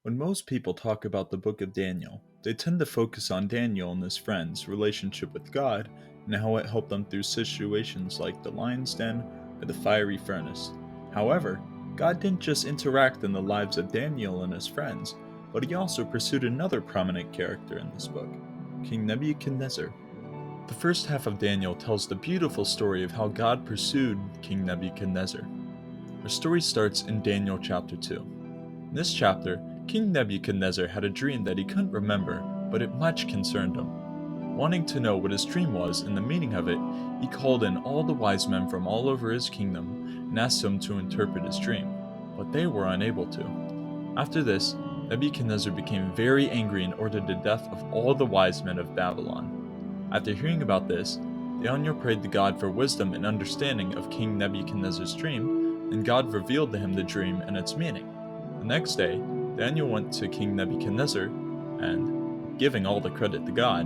When most people talk about the book of Daniel, they tend to focus on Daniel and his friends' relationship with God and how it helped them through situations like the lion's den or the fiery furnace. However, God didn't just interact in the lives of Daniel and his friends, but he also pursued another prominent character in this book, King Nebuchadnezzar. The first half of Daniel tells the beautiful story of how God pursued King Nebuchadnezzar. Our story starts in Daniel chapter 2. In this chapter, King Nebuchadnezzar had a dream that he couldn't remember, but it much concerned him. Wanting to know what his dream was and the meaning of it, he called in all the wise men from all over his kingdom and asked them to interpret his dream, but they were unable to. After this, Nebuchadnezzar became very angry and ordered the death of all the wise men of Babylon. After hearing about this, Daniel prayed to God for wisdom and understanding of King Nebuchadnezzar's dream, and God revealed to him the dream and its meaning. The next day, Daniel went to King Nebuchadnezzar and, giving all the credit to God,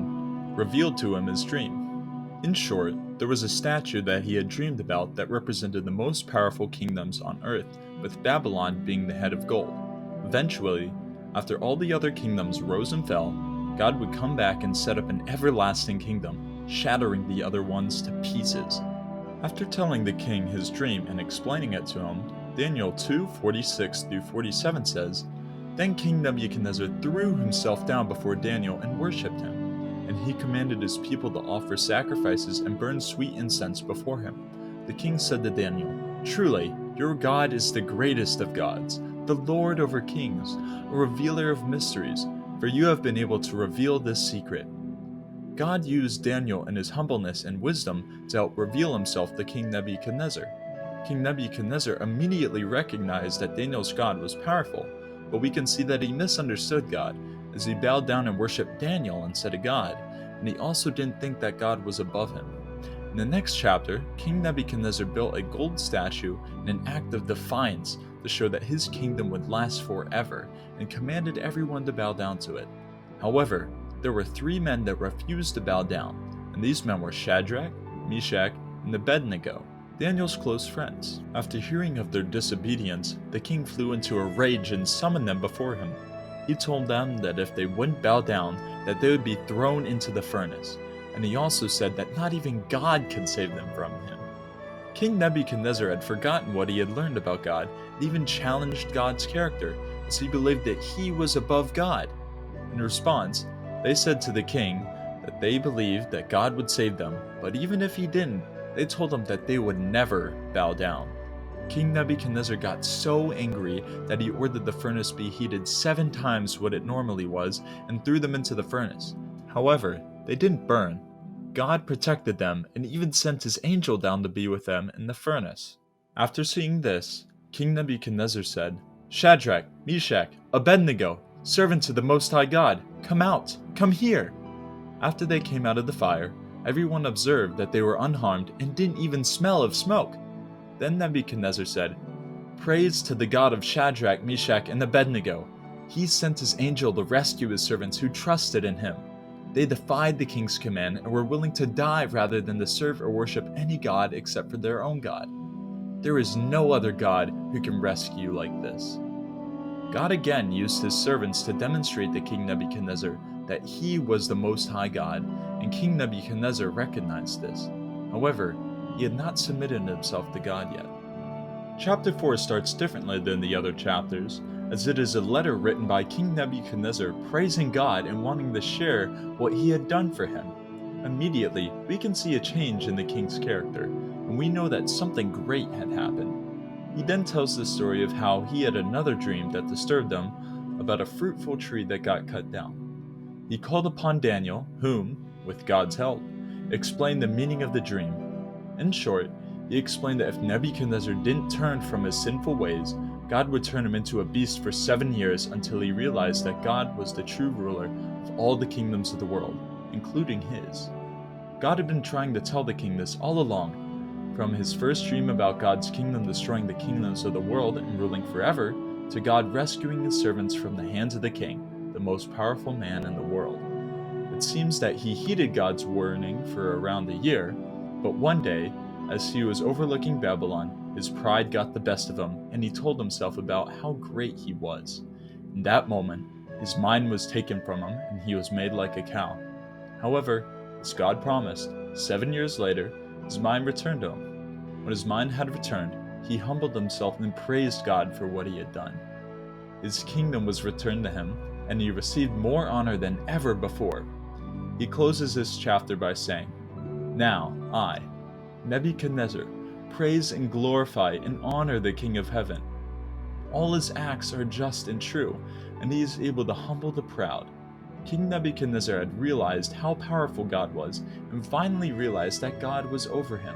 revealed to him his dream. In short, there was a statue that he had dreamed about that represented the most powerful kingdoms on earth, with Babylon being the head of gold. Eventually, after all the other kingdoms rose and fell, God would come back and set up an everlasting kingdom, shattering the other ones to pieces. After telling the king his dream and explaining it to him, Daniel 2:46-47 says, "Then King Nebuchadnezzar threw himself down before Daniel and worshipped him, and he commanded his people to offer sacrifices and burn sweet incense before him. The king said to Daniel, 'Truly, your God is the greatest of gods, the Lord over kings, a revealer of mysteries, for you have been able to reveal this secret.'" God used Daniel in his humbleness and wisdom to help reveal himself to King Nebuchadnezzar. King Nebuchadnezzar immediately recognized that Daniel's God was powerful, but we can see that he misunderstood God, as he bowed down and worshipped Daniel instead of God, and he also didn't think that God was above him. In the next chapter, King Nebuchadnezzar built a gold statue in an act of defiance to show that his kingdom would last forever, and commanded everyone to bow down to it. However, there were three men that refused to bow down, and these men were Shadrach, Meshach, and Abednego, Daniel's close friends. After hearing of their disobedience, the king flew into a rage and summoned them before him. He told them that if they wouldn't bow down, that they would be thrown into the furnace, and he also said that not even God could save them from him. King Nebuchadnezzar had forgotten what he had learned about God and even challenged God's character, as he believed that he was above God. In response, they said to the king that they believed that God would save them, but even if he didn't, they told him that they would never bow down. King Nebuchadnezzar got so angry that he ordered the furnace be heated 7 times what it normally was and threw them into the furnace. However, they didn't burn. God protected them and even sent his angel down to be with them in the furnace. After seeing this, King Nebuchadnezzar said, "Shadrach, Meshach, Abednego, servants of the Most High God, come out, come here." After they came out of the fire, everyone observed that they were unharmed and didn't even smell of smoke. Then Nebuchadnezzar said, "Praise to the God of Shadrach, Meshach, and Abednego. He sent his angel to rescue his servants who trusted in him. They defied the king's command and were willing to die rather than to serve or worship any god except for their own God. There is no other God who can rescue you like this." God again used his servants to demonstrate to King Nebuchadnezzar that he was the Most High God, and King Nebuchadnezzar recognized this. However, he had not submitted himself to God yet. Chapter 4 starts differently than the other chapters, as it is a letter written by King Nebuchadnezzar praising God and wanting to share what he had done for him. Immediately, we can see a change in the king's character, and we know that something great had happened. He then tells the story of how he had another dream that disturbed him about a fruitful tree that got cut down. He called upon Daniel, whom, with God's help, explained the meaning of the dream. In short, he explained that if Nebuchadnezzar didn't turn from his sinful ways, God would turn him into a beast for 7 years until he realized that God was the true ruler of all the kingdoms of the world, including his. God had been trying to tell the king this all along, from his first dream about God's kingdom destroying the kingdoms of the world and ruling forever, to God rescuing his servants from the hands of the king, the most powerful man in the world. It seems that he heeded God's warning for around a year, but one day, as he was overlooking Babylon, his pride got the best of him, and he told himself about how great he was. In that moment, his mind was taken from him and he was made like a cow. However, as God promised, 7 years later, his mind returned to him. When his mind had returned, he humbled himself and praised God for what he had done. His kingdom was returned to him, and he received more honor than ever before. He closes this chapter by saying, "Now I, Nebuchadnezzar, praise and glorify and honor the King of heaven. All his acts are just and true, and he is able to humble the proud." King Nebuchadnezzar had realized how powerful God was, and finally realized that God was over him.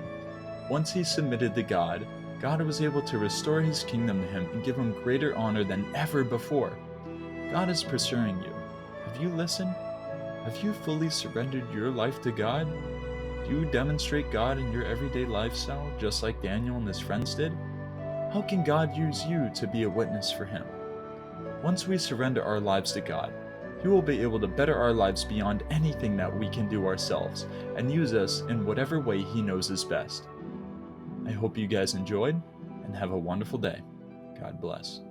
Once he submitted to God, God was able to restore his kingdom to him and give him greater honor than ever before. God is pursuing you. Have you listened? Have you fully surrendered your life to God? Do you demonstrate God in your everyday lifestyle just like Daniel and his friends did? How can God use you to be a witness for him? Once we surrender our lives to God, he will be able to better our lives beyond anything that we can do ourselves and use us in whatever way he knows is best. I hope you guys enjoyed and have a wonderful day. God bless.